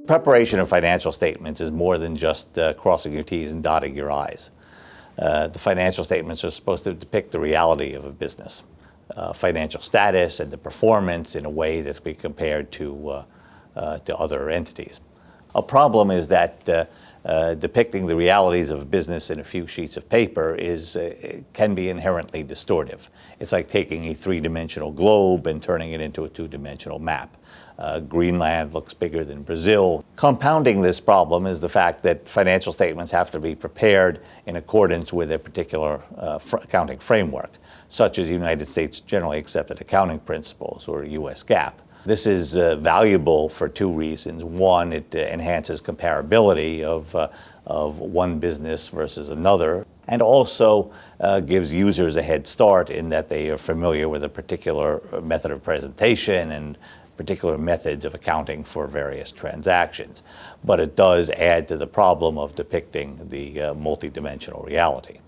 Preparation of financial statements is more than just crossing your T's and dotting your I's. The financial statements are supposed to depict the reality of a business, financial status and the performance in a way that can be compared to other entities. A problem is that depicting the realities of a business in a few sheets of paper can be inherently distortive. It's like taking a three-dimensional globe and turning it into a two-dimensional map. Greenland looks bigger than Brazil. Compounding this problem is the fact that financial statements have to be prepared in accordance with a particular accounting framework, such as United States generally accepted accounting principles, or US GAAP. This is valuable for two reasons. One, it enhances comparability of one business versus another, and also gives users a head start in that they are familiar with a particular method of presentation and particular methods of accounting for various transactions. But it does add to the problem of depicting the multidimensional reality.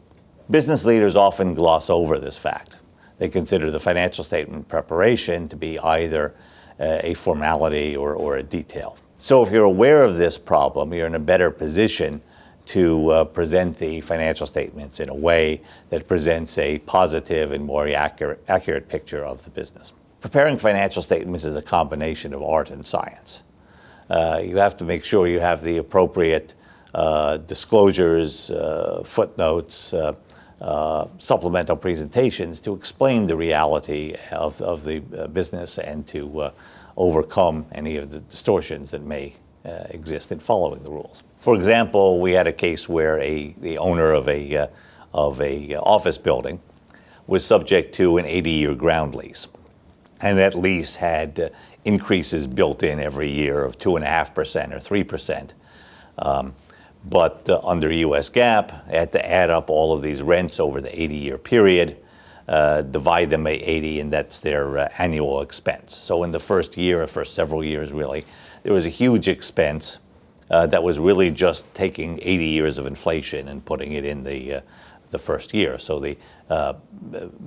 Business leaders often gloss over this fact. They consider the financial statement preparation to be either a formality or a detail. So if you're aware of this problem, you're in a better position to present the financial statements in a way that presents a positive and more accurate picture of the business. Preparing financial statements is a combination of art and science. You have to make sure you have the appropriate disclosures, footnotes, supplemental presentations to explain the reality of the business and to overcome any of the distortions that may exist in following the rules. For example, we had a case where the owner of a office building was subject to an 80-year ground lease. And that lease had increases built in every year of 2.5% or 3%. But under US GAAP, they had to add up all of these rents over the 80-year period, divide them by 80, and that's their annual expense. So in the first year, or first several years really, there was a huge expense that was really just taking 80 years of inflation and putting it in the first year. So the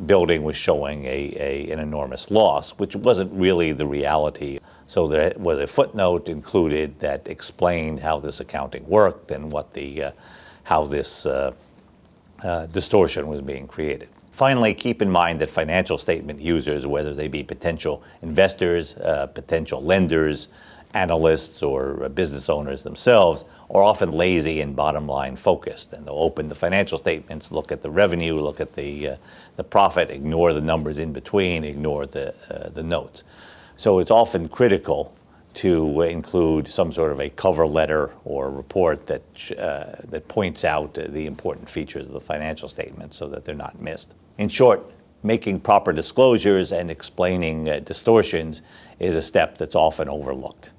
building was showing an enormous loss, which wasn't really the reality. So there was a footnote included that explained how this accounting worked and how this distortion was being created. Finally, keep in mind that financial statement users, whether they be potential investors, potential lenders, analysts, or business owners themselves, are often lazy and bottom line focused. And they'll open the financial statements, look at the revenue, look at the profit, ignore the numbers in between, ignore the notes. So it's often critical to include some sort of a cover letter or report that points out the important features of the financial statement so that they're not missed. In short, making proper disclosures and explaining distortions is a step that's often overlooked.